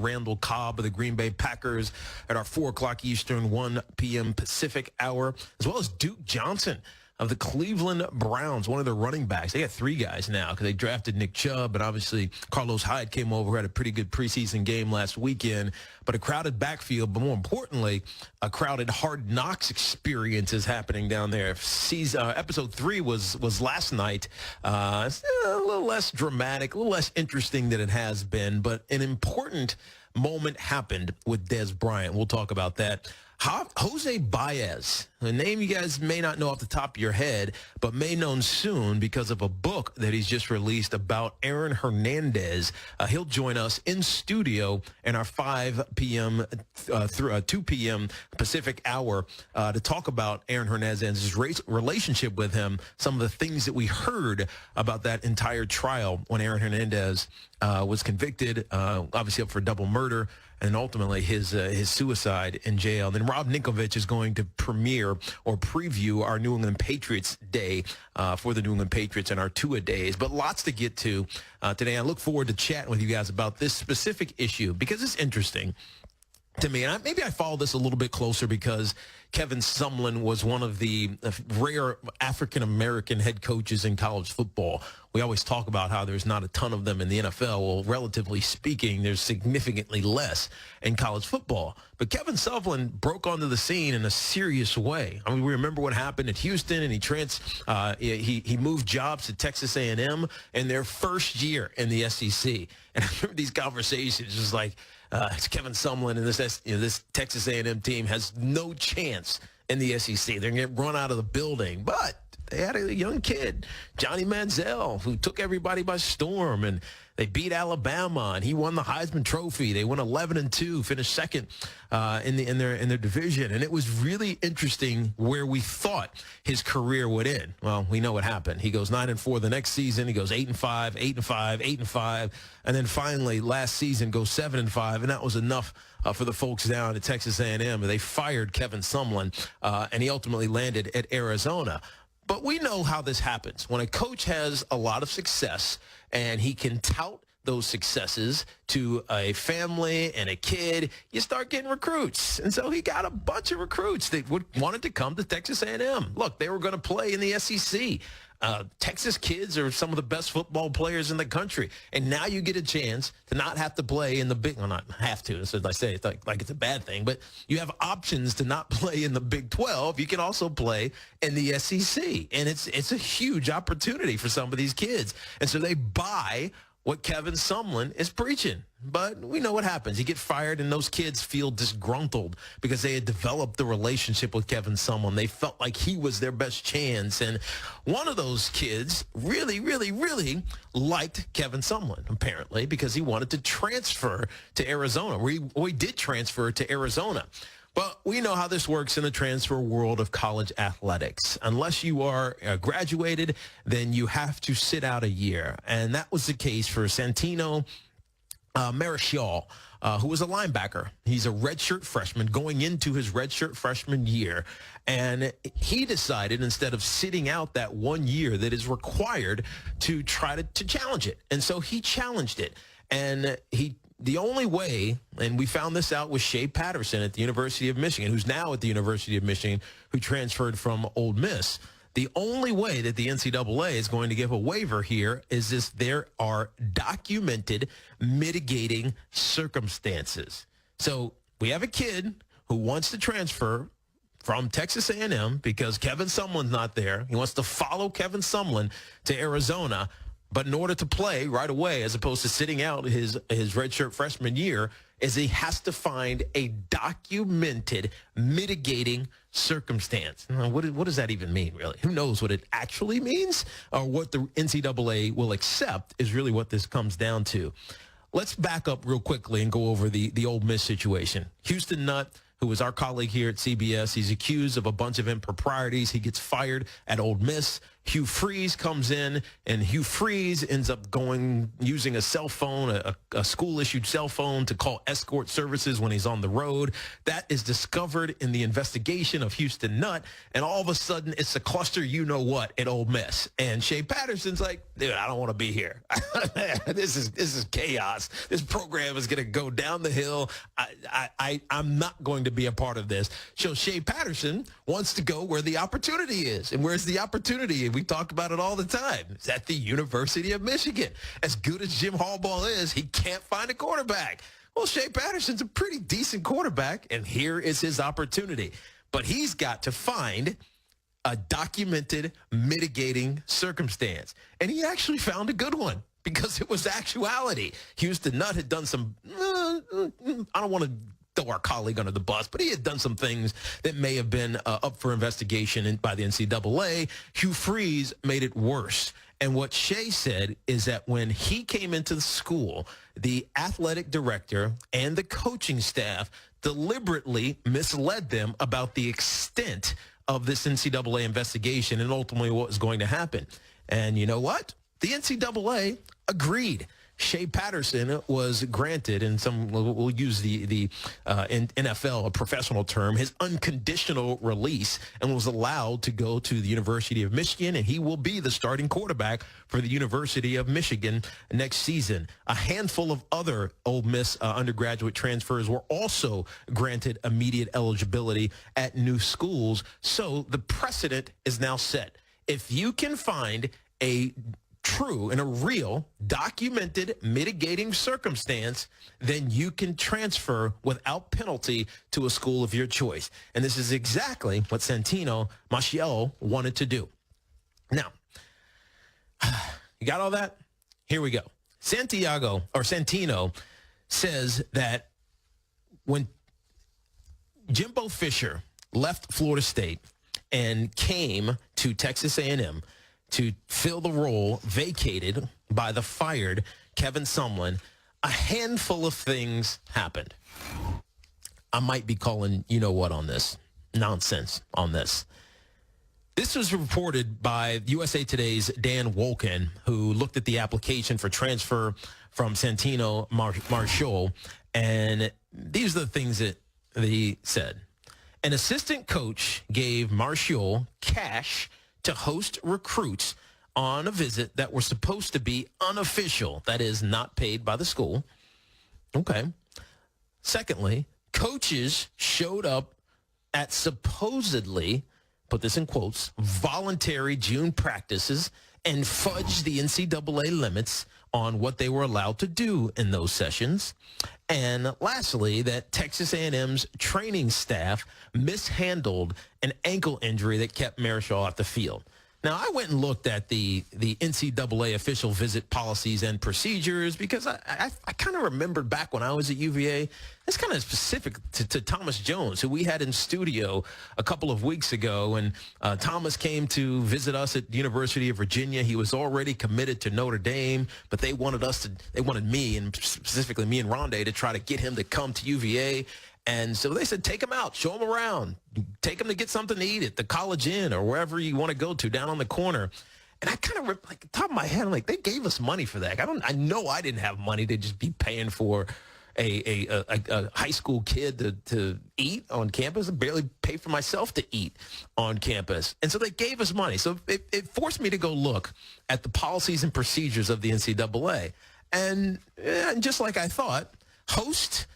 Randall Cobb of the Green Bay Packers at our 4 o'clock Eastern, 1 p.m. Pacific hour, as well as Duke Johnson of the Cleveland Browns, one of their running backs. They got 3 guys now because they drafted Nick Chubb, and obviously Carlos Hyde came over, who had a pretty good preseason game last weekend. But a crowded backfield, but more importantly, a crowded Hard Knocks experience is happening down there. Episode 3 was last night. It's a little less dramatic, a little less interesting than it has been, but an important moment happened with Dez Bryant. We'll talk about that. Jose Baez, a name you guys may not know off the top of your head, but may know soon because of a book that he's just released about Aaron Hernandez. He'll join us in studio in our 5 p.m. through 2 p.m. Pacific hour to talk about Aaron Hernandez's relationship with him, some of the things that we heard about that entire trial when Aaron Hernandez was convicted, obviously up for double murder, and ultimately his suicide in jail. Then Rob Ninkovich is going to premiere or preview our New England Patriots Day for the New England Patriots and our two-a-days. But lots to get to today. I look forward to chatting with you guys about this specific issue because it's interesting to me. And maybe I follow this a little bit closer because Kevin Sumlin was one of the rare African-American head coaches in college football. We always talk about how there's not a ton of them in the NFL. Well, relatively speaking, there's significantly less in college football. But Kevin Sumlin broke onto the scene in a serious way. I mean, we remember what happened at Houston, and he moved jobs to Texas A&M in their first year in the SEC. And I remember these conversations, just like, it's Kevin Sumlin, and this Texas A&M team has no chance in the SEC. They're going to get run out of the building. But they had a young kid, Johnny Manziel, who took everybody by storm, and they beat Alabama, and he won the Heisman Trophy. They went 11-2, finished second in their division, and it was really interesting where we thought his career would end. Well, we know what happened. He goes 9-4 the next season. He goes 8-5, 8-5, 8-5, and then finally last season goes 7-5, and that was enough for the folks down at Texas A&M. They fired Kevin Sumlin, and he ultimately landed at Arizona. But we know how this happens. When a coach has a lot of success and he can tout those successes to a family and a kid, you start getting recruits. And so he got a bunch of recruits that wanted to come to Texas A&M. Look, they were going to play in the SEC. Texas kids are some of the best football players in the country. And now you get a chance to not have to play in the big, well, not have to, as I say, it's like it's a bad thing, but you have options to not play in the Big 12. You can also play in the SEC. And it's a huge opportunity for some of these kids. And so they buy what Kevin Sumlin is preaching. But we know what happens. You get fired, and those kids feel disgruntled because they had developed the relationship with Kevin Sumlin. They felt like he was their best chance. And one of those kids really, really, really liked Kevin Sumlin, apparently, because he wanted to transfer to Arizona. We did transfer to Arizona. But we know how this works in the transfer world of college athletics. Unless you are graduated, then you have to sit out a year. And that was the case for Santino Marichal, who was a linebacker. He's a redshirt freshman going into his redshirt freshman year. And he decided, instead of sitting out that 1 year that is required, to try to challenge it. And so he challenged it. And the only way, and we found this out with Shea Patterson at the University of Michigan, who's now at the University of Michigan, who transferred from Ole Miss. The only way that the NCAA is going to give a waiver here is this: there are documented mitigating circumstances. So we have a kid who wants to transfer from Texas A&M because Kevin Sumlin's not there. He wants to follow Kevin Sumlin to Arizona. But in order to play right away, as opposed to sitting out his redshirt freshman year, is he has to find a documented mitigating circumstance. Now, what does that even mean, really? Who knows what it actually means, or what the NCAA will accept is really what this comes down to. Let's back up real quickly and go over the Ole Miss situation. Houston Nutt, who was our colleague here at CBS, he's accused of a bunch of improprieties. He gets fired at Ole Miss. Hugh Freeze comes in, and Hugh Freeze ends up using a cell phone, a school-issued cell phone, to call escort services when he's on the road. That is discovered in the investigation of Houston Nutt, and all of a sudden it's a cluster you-know-what at Ole Miss. And Shea Patterson's like, dude, I don't want to be here. This is chaos. This program is going to go down the hill. I'm not going to be a part of this. So Shea Patterson wants to go where the opportunity is. And where's the opportunity? We talk about it all the time. It's at the University of Michigan. As good as Jim Harbaugh is, he can't find a quarterback. Well, Shea Patterson's a pretty decent quarterback, and here is his opportunity. But he's got to find a documented mitigating circumstance. And he actually found a good one, because it was actuality. Houston Nutt had done some, I don't want to throw our colleague under the bus, but he had done some things that may have been up for investigation by the NCAA. Hugh Freeze made it worse. And what Shea said is that when he came into the school, the athletic director and the coaching staff deliberately misled them about the extent of this NCAA investigation and ultimately what was going to happen. And you know what? The NCAA agreed. Shea Patterson was granted, and we'll use the in NFL, a professional term, his unconditional release, and was allowed to go to the University of Michigan, and he will be the starting quarterback for the University of Michigan next season. A handful of other Ole Miss undergraduate transfers were also granted immediate eligibility at new schools. So the precedent is now set. If you can find a true and a real documented mitigating circumstance, then you can transfer without penalty to a school of your choice. And this is exactly what Santino Maciel wanted to do. Now, you got all that? Here we go. Santino says that when Jimbo Fisher left Florida State and came to Texas A&M to fill the role vacated by the fired Kevin Sumlin, a handful of things happened. I might be calling you-know-what on this, nonsense on this. This was reported by USA Today's Dan Wolken, who looked at the application for transfer from Santino Marshall, and these are the things that he said. An assistant coach gave Marshall cash to host recruits on a visit that were supposed to be unofficial, that is, not paid by the school. Okay. Secondly, coaches showed up at supposedly, put this in quotes, voluntary June practices and fudged the NCAA limits on what they were allowed to do in those sessions. And lastly, that Texas A&M's training staff mishandled an ankle injury that kept Marshall off the field. Now, I went and looked at the NCAA official visit policies and procedures because I kind of remembered back when I was at UVA. It's kind of specific to Thomas Jones, who we had in studio a couple of weeks ago. And Thomas came to visit us at the University of Virginia. He was already committed to Notre Dame, but they wanted me, and specifically me and Rondé, to try to get him to come to UVA. And so they said, take him out, show him around, take him to get something to eat at the College Inn or wherever you want to go to down on the corner. And I kind of, like, top of my head, I'm like, they gave us money for that. I know I didn't have money to just be paying for a high school kid to eat on campus. I barely pay for myself to eat on campus. And so they gave us money. So it forced me to go look at the policies and procedures of the NCAA. And just like I thought,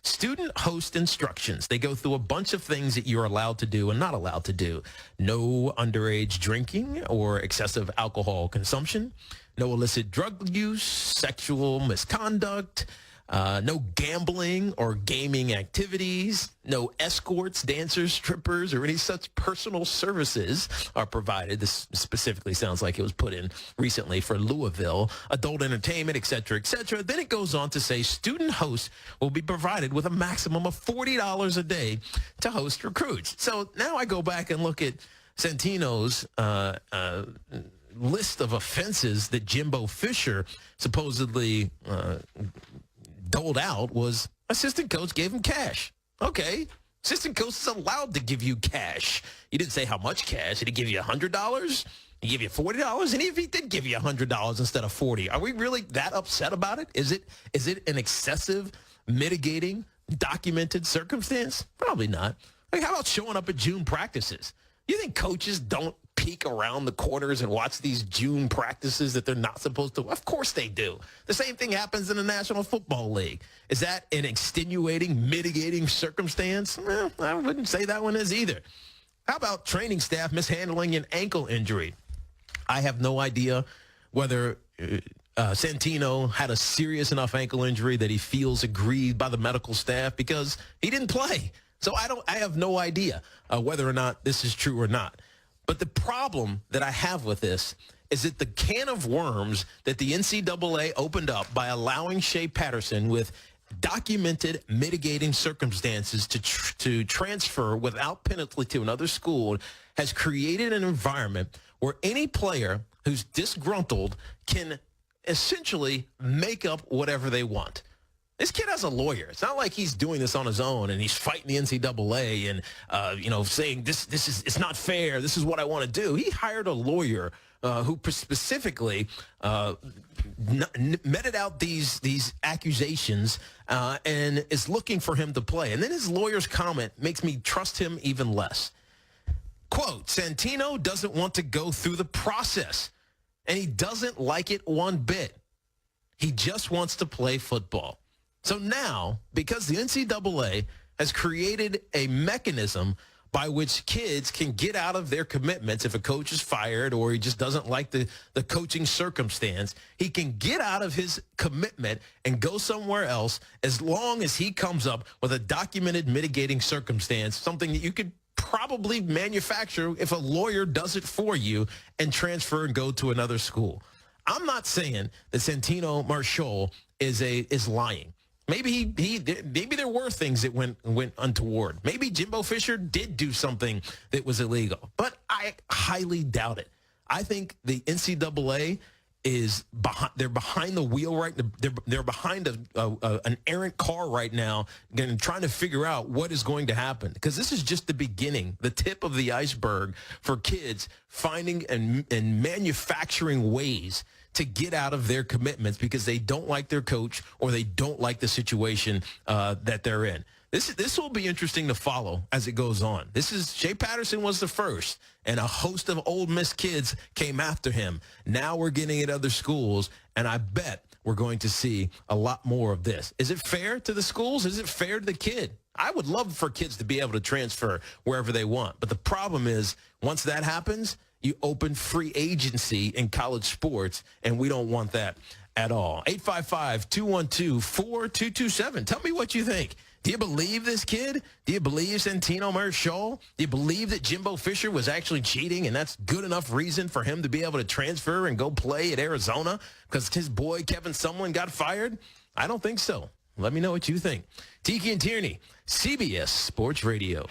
student host instructions. They go through a bunch of things that you're allowed to do and not allowed to do. No underage drinking or excessive alcohol consumption. No illicit drug use, sexual misconduct. No gambling or gaming activities. No escorts, dancers, strippers, or any such personal services are provided. This specifically sounds like it was put in recently for Louisville. Adult entertainment, et cetera, et cetera. Then it goes on to say student hosts will be provided with a maximum of $40 a day to host recruits. So now I go back and look at Santino's list of offenses that Jimbo Fisher supposedly doled out. Was assistant coach gave him cash. Okay. Assistant coach is allowed to give you cash. He didn't say how much cash. Did he give you $100? He gave you $40, and if he did give you $100 instead of $40, are we really that upset about it? Is it an excessive, mitigating, documented circumstance? Probably not. Like, how about showing up at June practices? You think coaches don't peek around the corners and watch these June practices that they're not supposed to? Of course they do. The same thing happens in the National Football League. Is that an extenuating, mitigating circumstance? Well, I wouldn't say that one is either. How about training staff mishandling an ankle injury? I have no idea whether Santino had a serious enough ankle injury that he feels aggrieved by the medical staff because he didn't play. So I have no idea whether or not this is true or not. But the problem that I have with this is that the can of worms that the NCAA opened up by allowing Shea Patterson with documented mitigating circumstances to transfer without penalty to another school has created an environment where any player who's disgruntled can essentially make up whatever they want. This kid has a lawyer. It's not like he's doing this on his own and he's fighting the NCAA and saying it's not fair. This is what I want to do. He hired a lawyer who specifically meted out these accusations and is looking for him to play. And then his lawyer's comment makes me trust him even less. Quote, Santino doesn't want to go through the process, and he doesn't like it one bit. He just wants to play football. So now, because the NCAA has created a mechanism by which kids can get out of their commitments if a coach is fired or he just doesn't like the coaching circumstance, he can get out of his commitment and go somewhere else as long as he comes up with a documented mitigating circumstance, something that you could probably manufacture if a lawyer does it for you and transfer and go to another school. I'm not saying that Santino Marshall is lying. Maybe maybe there were things that went untoward. Maybe Jimbo Fisher did do something that was illegal, but I highly doubt it. I think the NCAA is behind. They're behind the wheel right. They're behind an errant car right now, and trying to figure out what is going to happen. Because this is just the beginning, the tip of the iceberg for kids finding and manufacturing ways to get out of their commitments because they don't like their coach or they don't like the situation that they're in. This will be interesting to follow as it goes on. Shea Patterson was the first, and a host of Ole Miss kids came after him. Now we're getting at other schools, and I bet we're going to see a lot more of this. Is it fair to the schools? Is it fair to the kid? I would love for kids to be able to transfer wherever they want. But the problem is, once that happens, you open free agency in college sports, and we don't want that at all. 855-212-4227. Tell me what you think. Do you believe this kid? Do you believe Santino Marshall? Do you believe that Jimbo Fisher was actually cheating, and that's good enough reason for him to be able to transfer and go play at Arizona because his boy Kevin Sumlin got fired? I don't think so. Let me know what you think. Tiki and Tierney, CBS Sports Radio.